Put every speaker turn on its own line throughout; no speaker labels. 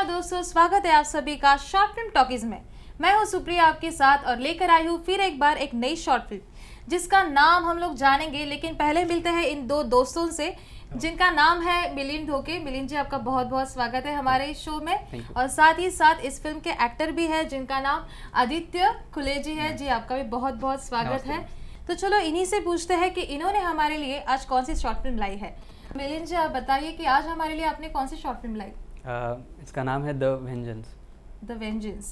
नमस्कार दोस्तों, स्वागत है आप सभी का शॉर्ट फिल्म टॉकीज में। मैं हूं सुप्रिया आपके साथ और लेकर आई हूं फिर एक बार एक नई शॉर्ट फिल्म जिसका नाम हम लोग जानेंगे। लेकिन पहले मिलते हैं इन दो दोस्तों से जिनका नाम है मिलिंद ढोके। मिलिंद जी, आपका बहुत बहुत स्वागत है हमारे इस शो में। और साथ ही साथ इस फिल्म के एक्टर भी है जिनका नाम आदित्य खुलेजी है। जी, आपका भी बहुत बहुत स्वागत है। तो चलो इन्हीं से पूछते हैं कि इन्होंने हमारे लिए आज कौन सी शॉर्ट फिल्म लाई है। मिलिंद जी, आप बताइए कि आज हमारे लिए आपने कौन सी शॉर्ट फिल्म लाई।
इसका नाम है द वेंजेंस।
द वेंजेंस,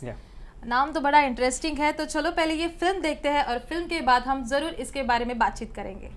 नाम तो बड़ा इंटरेस्टिंग है। तो चलो पहले ये फिल्म देखते हैं और फिल्म के बाद हम जरूर इसके बारे में बातचीत करेंगे।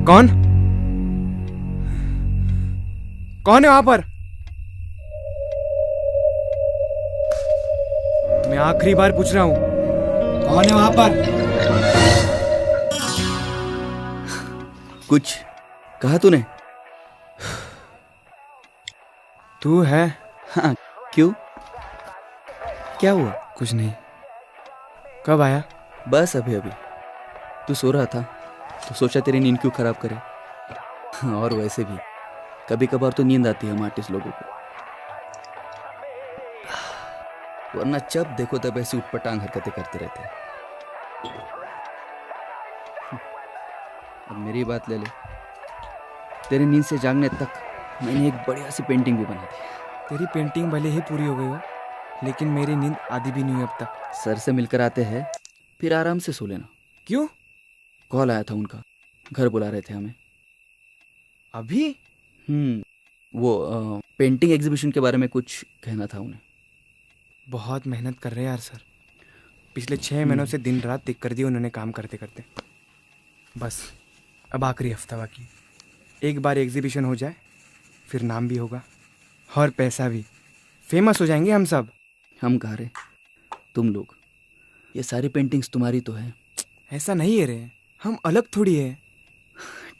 कौन कौन है वहां पर? मैं आखिरी बार पूछ रहा हूं, कौन है वहां पर?
कुछ कहा तूने?
तू है?
हाँ, क्यों? क्या हुआ?
कुछ नहीं। कब आया?
बस अभी अभी। तू सो रहा था तो सोचा तेरी नींद क्यों खराब करे। और वैसे भी कभी कभार तो नींद आती है हम आर्टिस्ट लोगों को, वरना जब देखो तब ऐसी उटपटांग हरकतें करते रहते हैं। अब मेरी बात ले ले, तेरी नींद से जागने तक मैंने एक बढ़िया सी पेंटिंग भी बना दी।
तेरी पेंटिंग भले ही पूरी हो गई हो, लेकिन मेरी नींद आधी भी नहीं हुई अब तक।
सर से मिलकर आते हैं, फिर आराम से सो लेना।
क्यों?
कॉल आया था उनका, घर बुला रहे थे हमें।
अभी?
वो पेंटिंग एग्जीबिशन के बारे में कुछ कहना था उन्हें।
बहुत मेहनत कर रहे हैं यार सर। पिछले 6 महीनों से दिन रात एक कर दी उन्होंने काम करते करते। बस अब आखिरी हफ्ता बाकी। एक बार एग्जीबिशन हो जाए फिर नाम भी होगा और पैसा भी। फेमस हो जाएंगे हम सब।
हम कहा रहे, तुम लोग। ये सारी पेंटिंग्स तुम्हारी तो है।
ऐसा नहीं है रे, हम अलग थोड़ी है।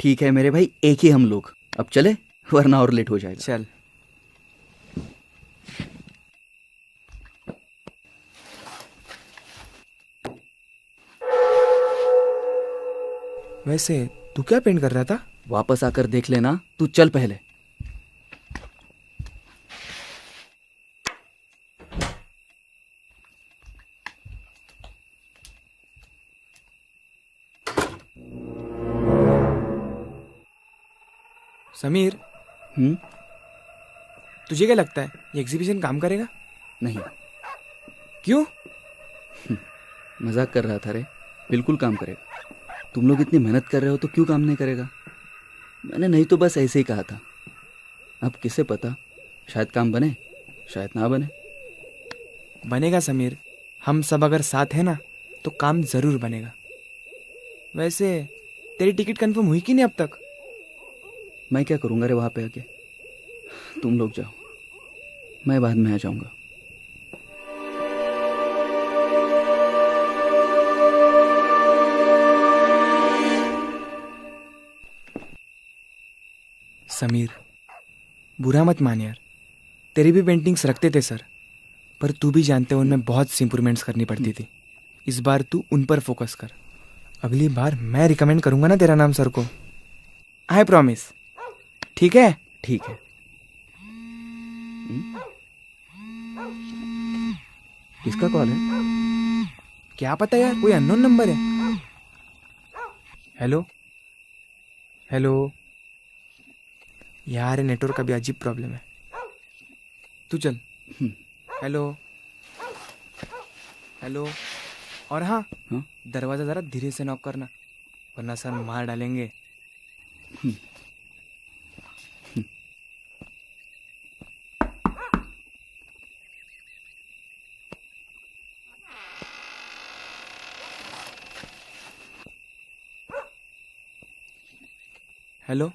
ठीक है मेरे भाई, एक ही हम लोग। अब चले, वरना और लेट हो जाएगा।
चल। वैसे तू क्या पेंट कर रहा था?
वापस आकर देख लेना, तू चल पहले।
समीर, तुझे क्या लगता है ये एग्जीबिशन काम करेगा?
नहीं।
क्यों?
मजाक कर रहा था रे, बिल्कुल काम करेगा। तुम लोग इतनी मेहनत कर रहे हो तो क्यों काम नहीं करेगा? मैंने नहीं तो बस ऐसे ही कहा था। अब किसे पता, शायद काम बने, शायद ना बने।
बनेगा समीर, हम सब अगर साथ हैं ना तो काम जरूर बनेगा। वैसे तेरी टिकट कंफर्म हुई कि नहीं अब तक?
मैं क्या करूँगा रे वहाँ पे आके? तुम लोग जाओ, मैं बाद में आ जाऊँगा।
समीर, बुरा मत मान यार, तेरी भी पेंटिंग्स रखते थे सर, पर तू भी जानते हो उनमें बहुत सी इंप्रूवमेंट्स करनी पड़ती थी। इस बार तू उन पर फोकस कर। अगली बार मैं रिकमेंड करूँगा ना तेरा नाम सर को, आई प्रॉमिस। ठीक है?
ठीक है। किसका कॉल है?
क्या पता यार, कोई अननोन नंबर है। हेलो हेलो यार, नेटवर्क का भी अजीब प्रॉब्लम है। तू चल। Hello hello. और हाँ,
हाँ?
दरवाज़ा ज़रा धीरे से नॉक करना, वरना सर मार डालेंगे। Hello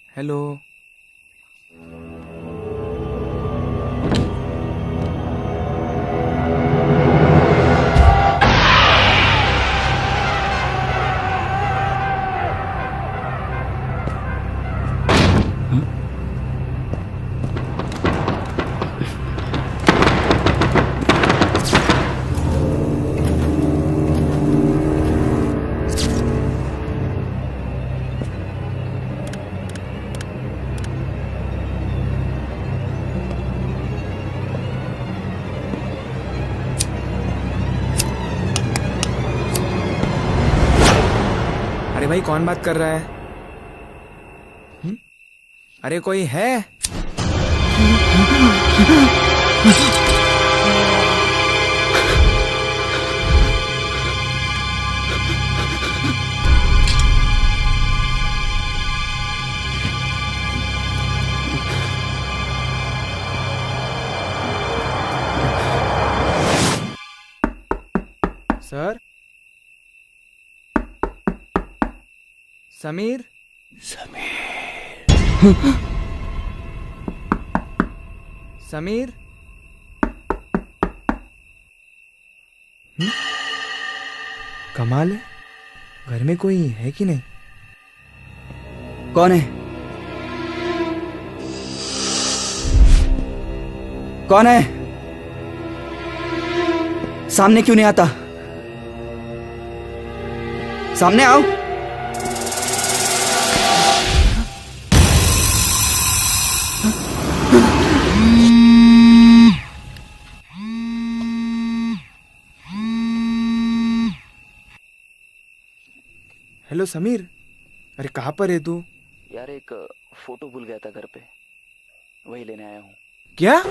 hello. अरे भाई, कौन बात कर रहा है? अरे कोई है? सर? समीर? समीर? कमाल है, घर में कोई है कि नहीं?
कौन है? कौन है? सामने क्यों नहीं आता? सामने आओ।
हेलो समीर, अरे कहाँ पर है तू?
यार एक फोटो भूल गया था घर पे, वही लेने आया हूँ।
क्या?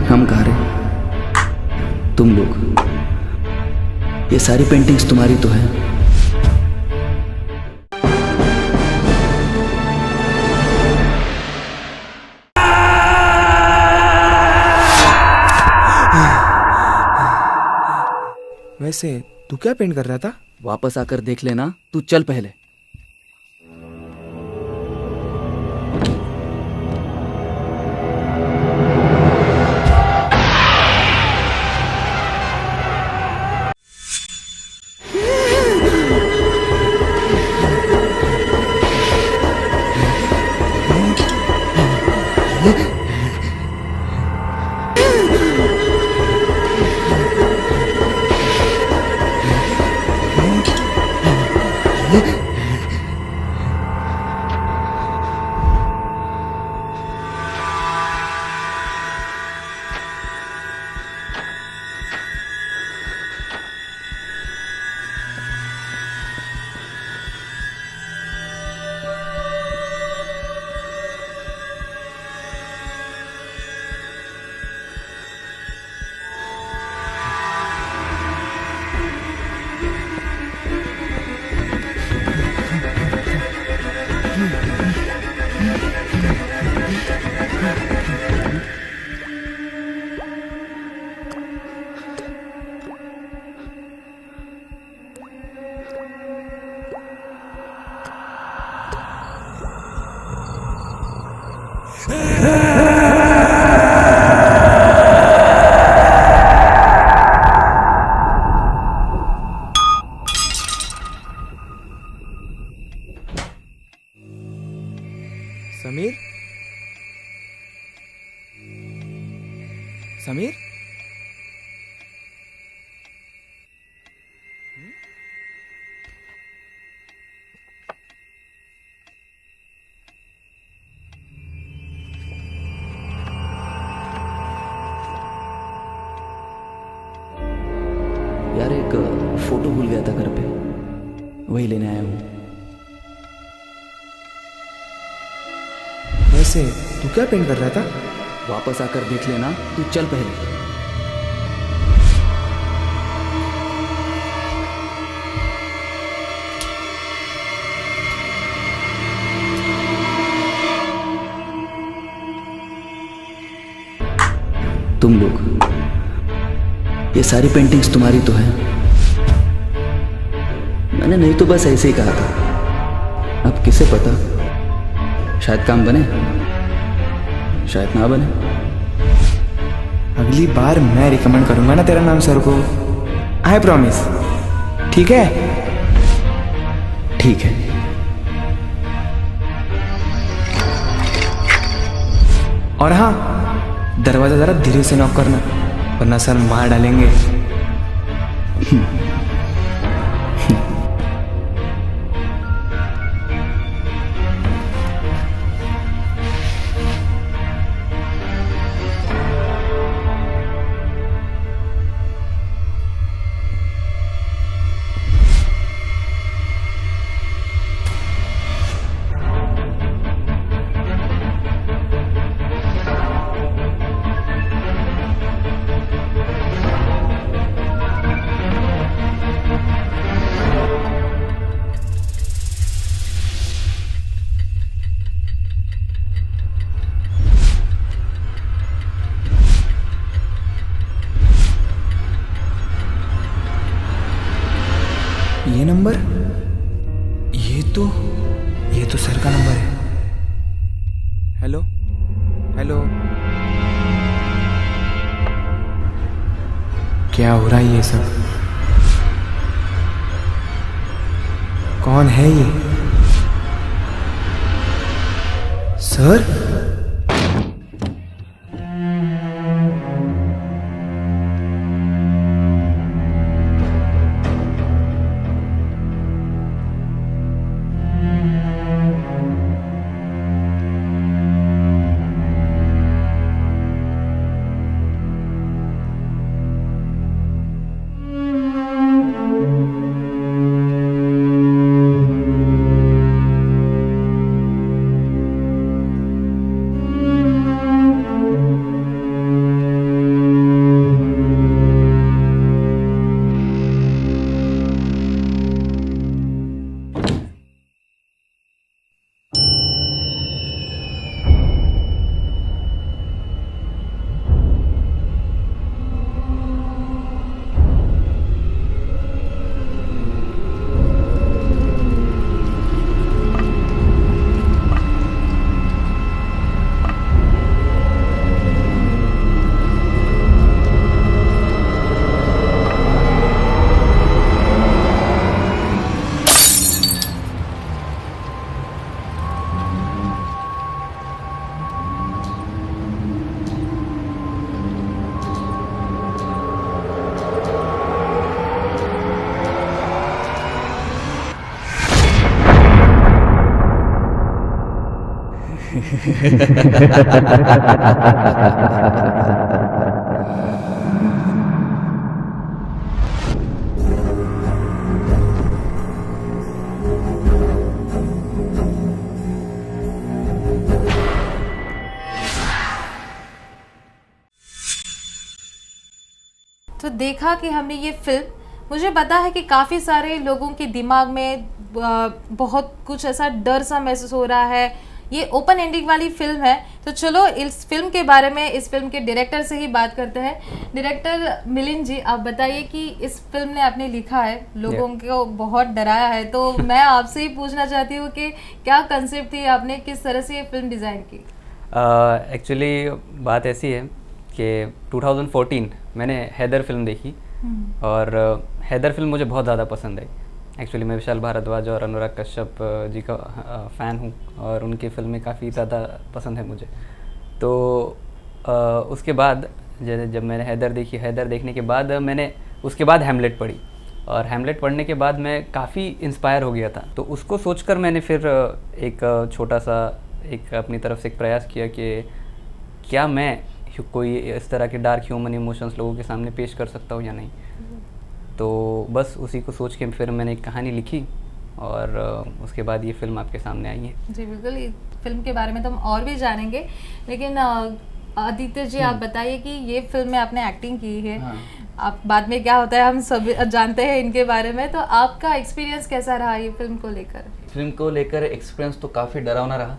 हम कहाँ रहे? तुम लोग, ये सारी पेंटिंग्स तुम्हारी तो है।
वैसे तू क्या पेंट कर रहा था?
वापस आकर देख लेना, तू चल पहले।
समीर समीर
यार एक फोटो भूल गया था घर पे, वही लेने आया हूँ।
वैसे तू क्या पेंट कर रहा था?
वापस आकर देख लेना, तू चल पहले। तुम लोग, ये सारी पेंटिंग्स तुम्हारी तो है। मैंने नहीं तो बस ऐसे ही कहा था। अब किसे पता, शायद काम बने, शायद ना बने।
अगली बार मैं रिकमेंड करूंगा ना तेरा नाम सर को, आई प्रॉमिस। ठीक है?
ठीक है।
और हाँ, दरवाजा जरा धीरे से नॉक करना, वरना सर मार डालेंगे। ये नंबर, ये तो सर का नंबर है। हेलो हेलो, क्या हो रहा है ये सब? कौन है ये? सर?
तो देखा कि हमने ये फिल्म, मुझे पता है कि काफ़ी सारे लोगों के दिमाग में बहुत कुछ ऐसा डर सा महसूस हो रहा है। ये ओपन एंडिंग वाली फिल्म है, तो चलो इस फिल्म के बारे में इस फिल्म के डायरेक्टर से ही बात करते हैं। डायरेक्टर मिलिंद जी, आप बताइए कि इस फिल्म ने आपने लिखा है, लोगों को बहुत डराया है, तो मैं आपसे ही पूछना चाहती हूँ कि क्या कंसेप्ट थी, आपने किस तरह से ये फिल्म डिज़ाइन की?
एक्चुअली बात ऐसी है कि 2014 मैंने हैदर फिल्म देखी और हैदर फिल्म मुझे बहुत ज़्यादा पसंद आई। एक्चुअली मैं विशाल भारद्वाज और अनुराग कश्यप जी का फ़ैन हूँ और उनकी फ़िल्में काफ़ी ज़्यादा पसंद है मुझे। तो उसके बाद जब मैंने हैदर देखी, हैदर देखने के बाद मैंने उसके बाद हैमलेट पढ़ी और हैमलेट पढ़ने के बाद मैं काफ़ी इंस्पायर हो गया था। तो उसको सोचकर मैंने फिर एक छोटा सा एक अपनी तरफ से एक प्रयास किया कि क्या मैं कोई इस तरह के डार्क ह्यूमन इमोशंस लोगों के सामने पेश कर सकता हूँ या नहीं। तो बस उसी को सोच के फिर मैंने एक कहानी लिखी और उसके बाद ये फिल्म आपके सामने आई है।
जी बिल्कुल, इस फिल्म के बारे में तो हम और भी जानेंगे, लेकिन आदित्य जी आप बताइए कि ये फिल्म में आपने एक्टिंग की है।
हाँ।
आप बाद में क्या होता है हम सब जानते हैं इनके बारे में, तो आपका एक्सपीरियंस कैसा रहा ये फिल्म को लेकर?
फिल्म को लेकर एक्सपीरियंस तो काफ़ी डरावना रहा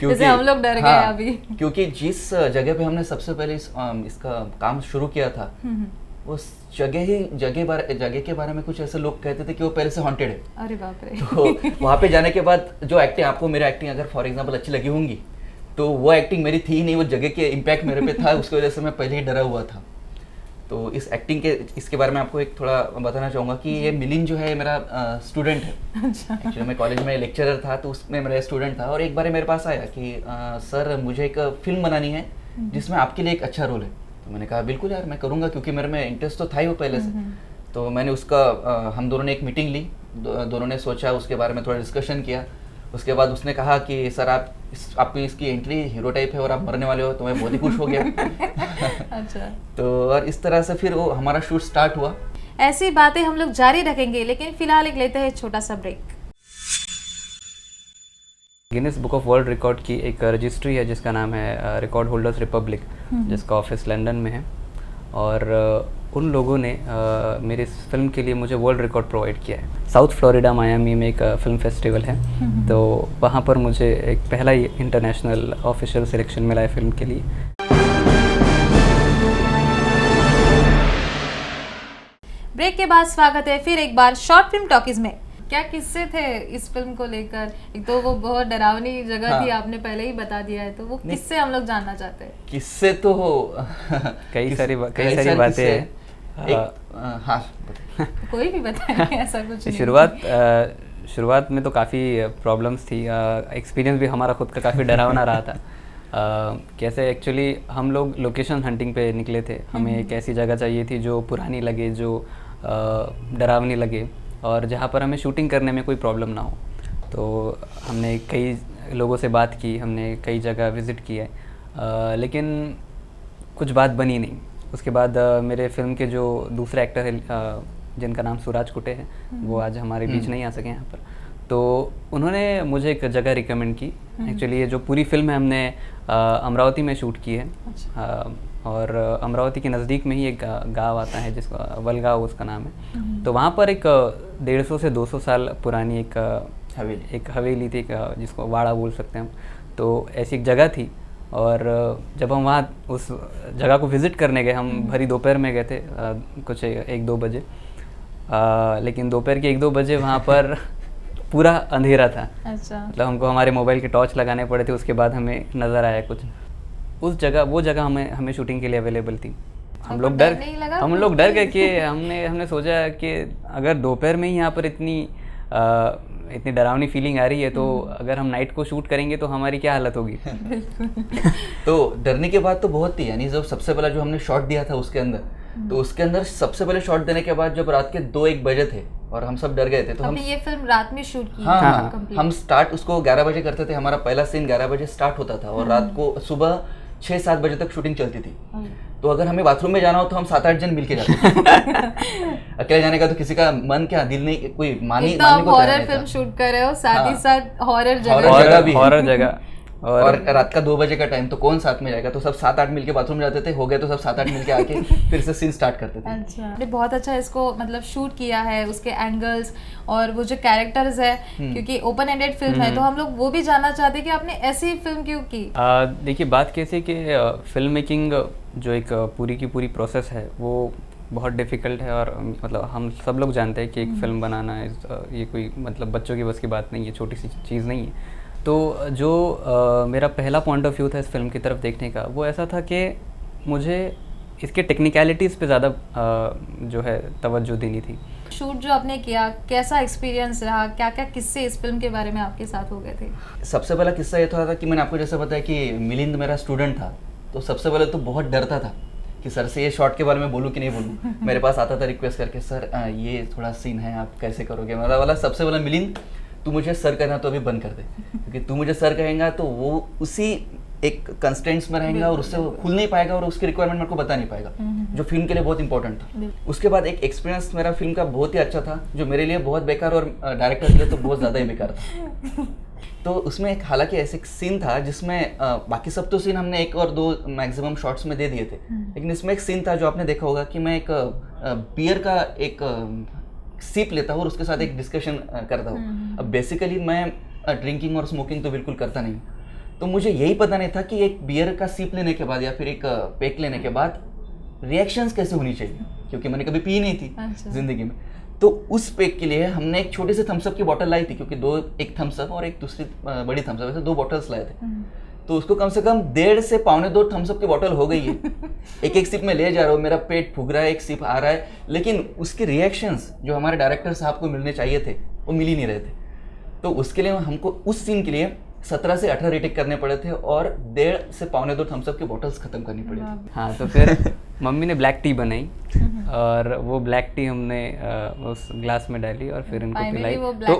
जैसे हम लोग डर गए अभी।
क्योंकि जिस जगह पे हमने सबसे पहले इसका काम शुरू किया था, उस जगह के बारे में कुछ ऐसे लोग कहते थे कि वो पहले से हॉन्टेड है।
अरे बाप रे।
तो वहाँ पे जाने के बाद जो एक्टिंग, आपको मेरी एक्टिंग अगर फॉर एग्जांपल अच्छी लगी होंगी, तो वो एक्टिंग मेरी थी ही नहीं, वो जगह के इम्पैक्ट मेरे पे था, उसकी वजह से मैं पहले ही डरा हुआ था। तो इस एक्टिंग के इसके बारे में आपको एक थोड़ा बताना चाहूँगा कि ये मिलिंद जो है मेरा स्टूडेंट है। एक्चुअली मैं कॉलेज में लेक्चरर था, तो उसमें मेरा स्टूडेंट था और एक बार मेरे पास आया कि सर मुझे एक फिल्म बनानी है जिसमें आपके लिए एक अच्छा रोल है। तो मैंने कहा बिल्कुल यार मैं करूँगा, क्योंकि मेरे में इंटरेस्ट तो था ही वो पहले से। तो मैंने उसका हम दोनों ने एक मीटिंग ली, दोनों ने सोचा, उसके बारे में थोड़ा डिस्कशन किया। उसके बाद उसने कहा कि सर आपकी इसकी एंट्री हीरो टाइप है और आप मरने वाले हो, तो मैं बहुत ही खुश हो गया।
अच्छा।
तो और इस तरह से फिर वो हमारा शूट स्टार्ट हुआ।
ऐसी बातें हम लोग जारी रखेंगे, लेकिन फिलहाल एक लेते हैं छोटा सा break.
Guinness book of world record की एक रजिस्ट्री है जिसका नाम है रिकॉर्ड होल्डर्स रिपब्लिक, जिसका ऑफिस लंदन में है। और उन लोगों ने मेरी इस फिल्म के लिए मुझे वर्ल्ड रिकॉर्ड प्रोवाइड किया है। साउथ फ्लोरिडा मायामी में एक फिल्म फेस्टिवल है, तो वहाँ पर मुझे एक पहला ही इंटरनेशनल ऑफिशियल सिलेक्शन मिला है फिल्म के लिए।
ब्रेक के बाद स्वागत है फिर एक बार शॉर्ट फिल्म टॉकीज में। क्या किस्से थे इस फिल्म को लेकर? एक तो वो बहुत डरावनी जगह थी, आपने पहले ही बता दिया है, तो वो किस्से हम लोग जानना चाहते हैं।
किस्से तो
कई सारी बातें हैं।
हाँ
कोई
भी बताएं, ऐसा कुछ नहीं।
शुरुआत में तो काफ़ी प्रॉब्लम्स थी, एक्सपीरियंस भी हमारा खुद का काफ़ी डरावना रहा था। कैसे एक्चुअली हम लोग लोकेशन हंटिंग पे निकले थे, हमें एक ऐसी जगह चाहिए थी जो पुरानी लगे, जो डरावनी लगे और जहाँ पर हमें शूटिंग करने में कोई प्रॉब्लम ना हो। तो हमने कई लोगों से बात की, हमने कई जगह विज़िट की है, लेकिन कुछ बात बनी नहीं। उसके बाद मेरे फिल्म के जो दूसरे एक्टर हैं जिनका नाम सूरज कुटे है, वो आज हमारे बीच नहीं आ सके यहाँ पर। तो उन्होंने मुझे एक जगह रिकमेंड की। एक्चुअली ये जो पूरी फिल्म है हमने अमरावती में शूट की है। और अमरावती के नज़दीक में ही एक गांव आता है जिसका वलगांव उसका नाम है। तो वहाँ पर एक 150 से 200 साल पुरानी एक हवेली थी, जिसको वाड़ा बोल सकते हैं हम। तो ऐसी एक जगह थी और जब हम वहाँ उस जगह को विज़िट करने गए, हम भरी दोपहर में गए थे, कुछ 1-2 बजे। लेकिन दोपहर के 1-2 बजे वहाँ पर पूरा अंधेरा था।
अच्छा।
मतलब हमको हमारे मोबाइल के टॉर्च लगाने पड़े थे, उसके बाद हमें नज़र आया कुछ। वो जगह हमें शूटिंग के लिए अवेलेबल थी। हम लोग डर गए कि हमने सोचा कि अगर दोपहर में ही यहाँ पर इतनी डरावनी फीलिंग आ रही है, तो अगर हम नाइट को शूट करेंगे तो हमारी क्या हालत होगी।
तो डरने के बाद तो बहुत थी, यानी जब सबसे पहला जो हमने शॉट दिया था उसके अंदर, तो उसके अंदर सबसे पहले शॉट देने के बाद जब रात के 2-1 बजे थे और हम सब डर गए थे, तो हमने ये फिल्म रात में शूट की। हाँ, हम स्टार्ट उसको 11 बजे करते थे। हमारा पहला सीन 11 बजे स्टार्ट होता था और रात को सुबह 6-7 बजे तक शूटिंग चलती थी। तो अगर हमें बाथरूम में जाना हो तो हम 7-8 जन मिलके जाते थे। अकेले जाने का तो किसी का मन क्या दिल नहीं, कोई मानने को
हॉरर फिल्म शूट कर रहे हो, साथ ही साथ हॉरर जगह
और रात का 2 बजे का टाइम, तो कौन साथ में जाएगा? तो सब 7-8 मिलके बाथरूम जाते थे, हो गए तो सब 7-8 मिलके आके फिर से सीन स्टार्ट करते थे।
अच्छा, आपने बहुत अच्छा इसको मतलब शूट किया है, उसके एंगल्स और वो जो कैरेक्टर्स है, क्योंकि ओपन एंडेड फिल्म है, तो हम लोग वो भी जानना चाहते हैं कि आपने ऐसी फिल्म क्यों की?
देखिए, बात कैसे कि फिल्म मेकिंग जो एक पूरी की पूरी प्रोसेस है वो बहुत डिफ़िकल्ट है। और मतलब हम सब लोग जानते हैं कि एक फ़िल्म बनाना ये कोई मतलब बच्चों की बस की बात नहीं है, छोटी सी चीज़ नहीं है। तो जो मेरा पहला पॉइंट ऑफ व्यू था इस फिल्म की तरफ देखने का, वो ऐसा था कि मुझे इसके टेक्निकलिटीज़ पे ज़्यादा जो है तवज्जो देनी थी।
शूट जो आपने किया, कैसा एक्सपीरियंस रहा, क्या क्या किस्से इस फिल्म के बारे में आपके साथ हो गए थे?
सबसे पहला किस्सा ये था कि मैंने आपको जैसे बताया कि मिलिंद मेरा स्टूडेंट था, तो सबसे पहले तो बहुत डरता था कि सर से ये शॉट के बारे में बोलूँ कि नहीं बोलूँ। मेरे पास आता था रिक्वेस्ट करके, सर ये थोड़ा सीन है, आप कैसे करोगे? मेरा वाला सबसे पहला, मिलिंद तू मुझे सर कहना तो अभी बंद कर दे, क्योंकि तू मुझे सर कहेगा तो वो उसी एक कंस्टेंट्स में रहेगा और उससे खुल नहीं पाएगा और उसकी रिक्वायरमेंट मेरे को बता नहीं पाएगा, जो फिल्म के लिए बहुत इंपॉर्टेंट था। उसके बाद एक एक्सपीरियंस मेरा फिल्म का बहुत ही अच्छा था, जो मेरे लिए बहुत बेकार और डायरेक्टर के लिए तो बहुत ज़्यादा ही बेकार था। तो उसमें एक हालांकि ऐसे एक सीन था जिसमें बाकी सब तो सीन हमने 1 और 2 मैक्सिमम शॉट्स में दे दिए थे, लेकिन इसमें एक सीन था जो आपने देखा होगा कि मैं एक बियर का एक सिप लेता हूँ और उसके साथ एक डिस्कशन करता हूँ। अब बेसिकली मैं ड्रिंकिंग और स्मोकिंग तो बिल्कुल करता नहीं, तो मुझे यही पता नहीं था कि एक बियर का सिप लेने के बाद या फिर एक पेक लेने के बाद रिएक्शंस कैसे होनी चाहिए, क्योंकि मैंने कभी पी नहीं थी जिंदगी में। तो उस पेक के लिए हमने एक छोटी सी थम्सअप की बोतल लाई थी, क्योंकि एक थम्सअप और एक दूसरी बड़ी थम्सअप, ऐसे 2 बॉटल्स लाए थे। तो उसको कम से कम 1.5 से 1.25 थम्सअप की बोतल हो गई है। एक सिप में ले जा रहा हूँ, मेरा पेट फूक रहा है, एक सिप आ रहा है, लेकिन उसके रिएक्शंस जो हमारे डायरेक्टर साहब को मिलने चाहिए थे वो मिल ही नहीं रहे थे। तो उसके लिए हमको उस सीन के लिए 17 से 18 रीटेक करने पड़े थे और 1.5 से 1.25 थम्सअप की बॉटल्स खत्म करनी पड़ी थी।
हाँ, तो फिर मम्मी ने ब्लैक टी बनाई और वो ब्लैक टी हमने उस ग्लास में डाली और फिर इनको पिलाई। तो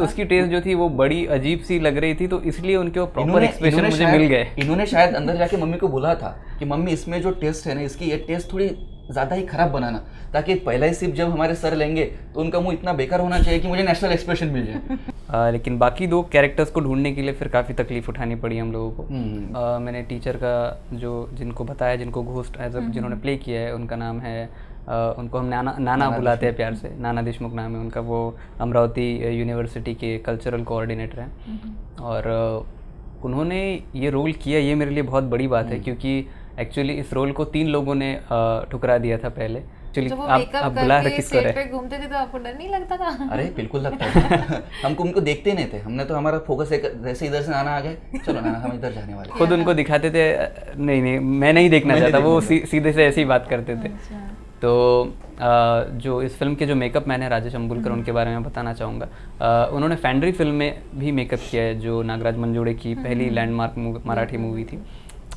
उसकी टेस्ट जो थी वो बड़ी अजीब सी लग रही थी, तो इसलिए उनके वो प्रॉपर एक्सप्रेशन मुझे मिल गए।
इन्होंने शायद अंदर जाके मम्मी को बोला था कि मम्मी इसमें जो टेस्ट है ना, इसकी ये टेस्ट थोड़ी ज़्यादा ही खराब बनाना, ताकि पहला ही सिप जब हमारे सर लेंगे तो उनका मुंह इतना बेकार होना चाहिए कि मुझे नेशनल एक्सप्रेशन मिल जाए।
लेकिन बाकी 2 कैरेक्टर्स को ढूंढने के लिए फिर काफ़ी तकलीफ उठानी पड़ी हम लोगों को। मैंने टीचर का जिनको बताया, जिनको घोस्ट जिन्होंने प्ले किया है, उनका नाम है उनको हम नाना बुलाते हैं प्यार से, नाना देशमुख नाम है उनका। वो अमरावती यूनिवर्सिटी के कल्चरल कोऑर्डिनेटर हैं और उन्होंने ये रोल किया, ये मेरे लिए बहुत बड़ी बात है, क्योंकि एक्चुअली इस रोल को 3 लोगों ने ठुकरा दिया था पहले।
जब वो मेकअप करके सेट पे घूमते थे तो आपको डर नहीं लगता था?
अरे बिल्कुल लगता था। हमको उनको देखते नहीं थे, हमने तो हमारा फोकस एक जैसे इधर से नाना आ गए, चलो नाना हम इधर जाने वाले।
खुद उनको दिखाते थे, नहीं मैं नहीं देखना चाहता, वो सीधे से ऐसे ही बात करते थे। तो जो इस फिल्म के जो मेकअप मैन है राजेश अंबुलकर, उनके बारे में बताना चाहूँगा। उन्होंने फैंड्री फिल्म में भी मेकअप किया है, जो नागराज मंजुड़े की पहली लैंडमार्क मराठी मूवी थी,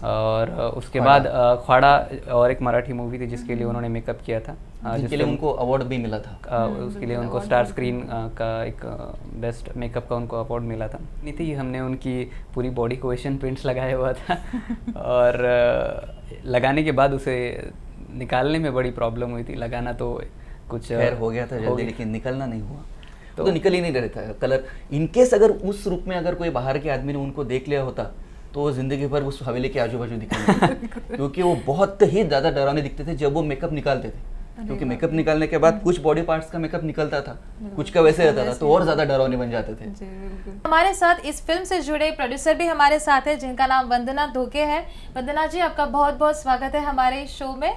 और उसके बाद ख्वाड़ा और एक मराठी मूवी थी जिसके लिए उन्होंने मेकअप किया था,
जिसके लिए उनको अवार्ड भी मिला था।
उसके लिए उनको स्टार स्क्रीन का एक बेस्ट मेकअप का उनको अवार्ड मिला था। नहीं थी, हमने उनकी पूरी बॉडी को एशियन पेंट्स लगाया हुआ था और लगाने के बाद उसे निकालने में बड़ी प्रॉब्लम हुई थी। लगाना तो कुछ
हो गया था जल्दी, लेकिन निकलना नहीं हुआ, तो निकल ही नहीं रहा था कलर। इनकेस अगर उस रूप में अगर कोई बाहर के आदमी ने उनको देख लिया होता तो जिंदगी भर उस हवेली के आजू बाजू दिखेंगे, क्योंकि वो बहुत ही ज़्यादा डरावने दिखते थे जब वो मेकअप निकालते थे, क्योंकि मेकअप निकालने के बाद कुछ बॉडी पार्ट्स का मेकअप निकलता था, कुछ का वैसे रहता था, तो और ज़्यादा डरावने बन जाते थे।
हमारे साथ इस फिल्म से जुड़े प्रोड्यूसर भी हमारे साथ है, जिनका नाम वंदना धोके है। वंदना जी, आपका बहुत बहुत स्वागत है हमारे इस शो में।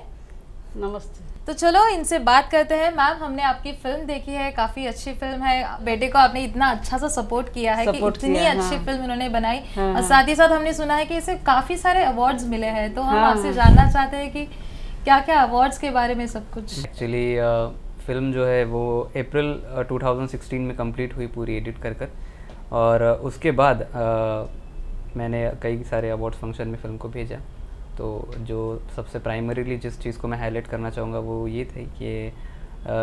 नमस्ते।
तो चलो इनसे बात करते हैं। मैम, हमने आपकी फिल्म देखी है, काफी अच्छी फिल्म है। बेटे को आपने इतना अच्छा सा सपोर्ट किया है कि इतनी अच्छी फिल्म इन्होंने बनाई, और साथ ही साथ हमने सुना है कि इसे काफी सारे अवार्ड्स मिले हैं। तो हम आपसे जानना चाहते हैं कि क्या क्या अवार्ड्स के बारे में सब कुछ।
एक्चुअली फिल्म जो है वो अप्रैल 2016 में कंप्लीट हुई पूरी एडिट कर और उसके बाद मैंने कई सारे अवार्ड्स फंक्शन में फिल्म को भेजा। तो जो सबसे प्राइमरीली जिस चीज़ को मैं हाईलाइट करना चाहूँगा वो ये थी कि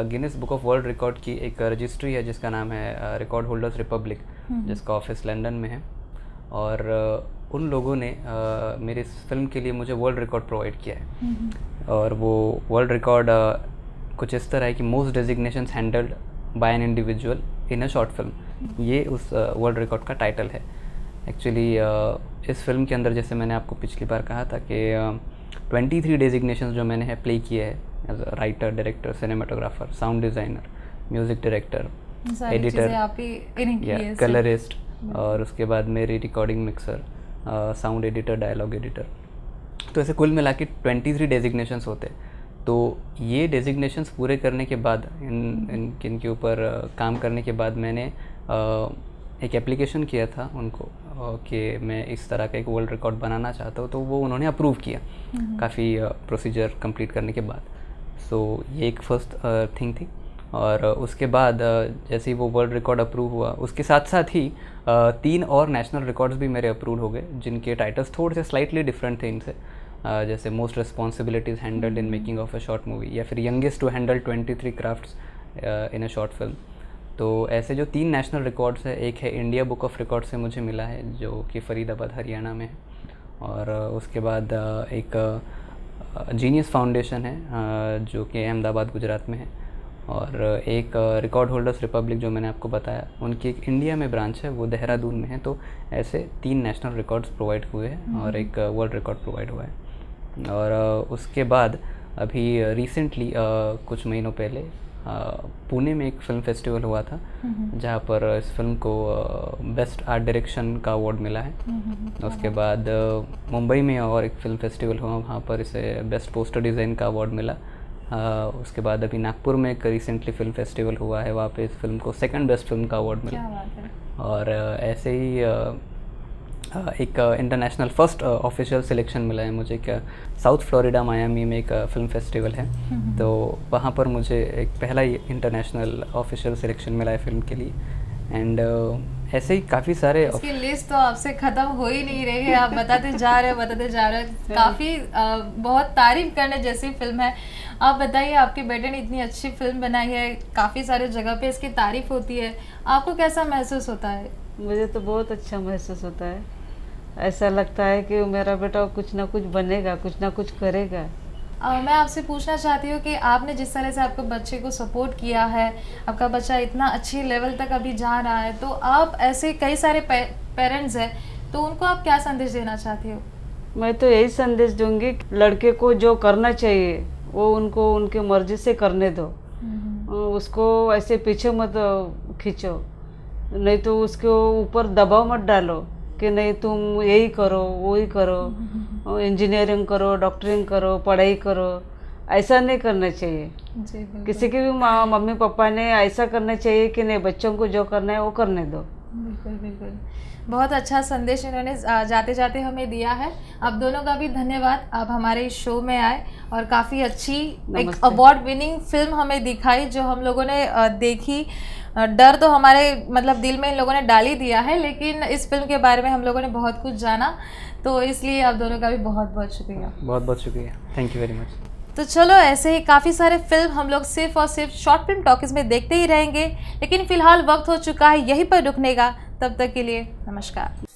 Guinness book of world record की एक रजिस्ट्री है जिसका नाम है रिकॉर्ड होल्डर्स रिपब्लिक, जिसका ऑफिस लंदन में है, और उन लोगों ने मेरी इस फिल्म के लिए मुझे वर्ल्ड रिकॉर्ड प्रोवाइड किया है। और वो वर्ल्ड रिकॉर्ड कुछ इस तरह है कि most designations handled by an individual in a short film, ये उस वर्ल्ड रिकॉर्ड का टाइटल है। एक्चुअली इस फिल्म के अंदर, जैसे मैंने आपको पिछली बार कहा था कि 23 डेजिग्नेशंस जो मैंने प्ले किए हैं, as writer, director, cinematographer, sound designer, music director, editor, colourist, और उसके बाद मेरी recording mixer, sound editor, dialogue editor, तो ऐसे कुल मिला के 23 डेजिग्नेशंस होते। तो ये डेजिग्नेशंस पूरे करने के बाद, इनके ऊपर काम करने के बाद, मैंने एक एप्लीकेशन किया था उनको कि मैं इस तरह का एक वर्ल्ड रिकॉर्ड बनाना चाहता हूँ, तो वो उन्होंने अप्रूव किया काफ़ी प्रोसीजर कंप्लीट करने के बाद। सो ये एक फर्स्ट थिंग थी। और उसके बाद जैसे ही वो वर्ल्ड रिकॉर्ड अप्रूव हुआ, उसके साथ साथ ही 3 और नेशनल रिकॉर्ड्स भी मेरे अप्रूव हो गए, जिनके टाइटल्स थोड़े से स्लाइटली डिफरेंट थे इनसे। जैसे most responsibilities handled in making of a short movie, या फिर youngest to handle 23 crafts in a short film. तो ऐसे जो 3 नेशनल रिकॉर्ड्स है, एक है इंडिया बुक ऑफ रिकॉर्ड से मुझे मिला है जो कि फरीदाबाद हरियाणा में है, और उसके बाद एक जीनियस फाउंडेशन है जो कि अहमदाबाद गुजरात में है, और एक रिकॉर्ड होल्डर्स रिपब्लिक जो मैंने आपको बताया, उनकी एक इंडिया में ब्रांच है, वो देहरादून में है। तो ऐसे 3 नेशनल रिकॉर्ड्स प्रोवाइड हुए हैं और एक वर्ल्ड रिकॉर्ड प्रोवाइड हुआ है। और उसके बाद अभी रिसेंटली कुछ महीनों पहले पुणे में एक फ़िल्म फेस्टिवल हुआ था, जहाँ पर इस फिल्म को बेस्ट आर्ट डायरेक्शन का अवार्ड मिला है। उसके बाद मुंबई में और एक फ़िल्म फेस्टिवल हुआ, वहाँ पर इसे बेस्ट पोस्टर डिज़ाइन का अवार्ड मिला। उसके बाद अभी नागपुर में एक रिसेंटली फिल्म फेस्टिवल हुआ है, वहाँ पे इस फिल्म को सेकंड बेस्ट फिल्म का अवार्ड मिला।
क्या बात है।
और ऐसे ही एक इंटरनेशनल फर्स्ट ऑफिशियल सिलेक्शन मिला है मुझे, क्या साउथ फ्लोरिडा मायामी में एक फिल्म फेस्टिवल है, तो वहाँ पर मुझे एक पहला ही इंटरनेशनल ऑफिशियल सिलेक्शन मिला है फिल्म के लिए। एंड ऐसे ही काफ़ी सारे
इसकी लिस्ट तो आपसे ख़त्म हो ही नहीं रही है, आप बताते जा रहे हो। काफ़ी बहुत तारीफ करने जैसी फिल्म है। आप बताइए, आपके बेटे ने इतनी अच्छी फिल्म बनाई है, काफ़ी सारे जगह पे इसकी तारीफ होती है, आपको कैसा महसूस होता है?
मुझे तो बहुत अच्छा महसूस होता है, ऐसा लगता है कि मेरा बेटा कुछ ना कुछ बनेगा, कुछ ना कुछ करेगा।
मैं आपसे पूछना चाहती हूँ कि आपने जिस तरह से आपके बच्चे को सपोर्ट किया है, आपका बच्चा इतना अच्छी लेवल तक अभी जा रहा है, तो आप ऐसे कई सारे पेरेंट्स हैं, तो उनको आप क्या संदेश देना चाहती हो?
मैं तो यही संदेश दूंगी, लड़के को जो करना चाहिए वो उनको उनके मर्जी से करने दो, उसको ऐसे पीछे मत खींचो, नहीं तो उसके ऊपर दबाव मत डालो कि नहीं तुम यही करो वही करो, इंजीनियरिंग करो, डॉक्टरिंग करो, पढ़ाई करो, ऐसा नहीं करना चाहिए।
जी बिल्कुल।
किसी के भी मम्मी पापा ने ऐसा करना चाहिए कि नहीं, बच्चों को जो करना है वो करने दो।
बिल्कुल बिल्कुल, बहुत अच्छा संदेश इन्होंने जाते जाते हमें दिया है। आप दोनों का भी धन्यवाद, आप हमारे इस शो में आए और काफ़ी अच्छी एक अवार्ड विनिंग फिल्म हमें दिखाई, जो हम लोगों ने देखी। डर तो हमारे मतलब दिल में इन लोगों ने डाल ही दिया है, लेकिन इस फिल्म के बारे में हम लोगों ने बहुत कुछ जाना, तो इसलिए आप दोनों का भी बहुत बहुत शुक्रिया।
बहुत बहुत शुक्रिया, थैंक यू वेरी मच।
तो चलो, ऐसे ही काफ़ी सारे फिल्म हम लोग सिर्फ और सिर्फ शॉर्ट फिल्म टॉकीज में देखते ही रहेंगे, लेकिन फिलहाल वक्त हो चुका है यहीं पर रुकने का। तब तक के लिए नमस्कार।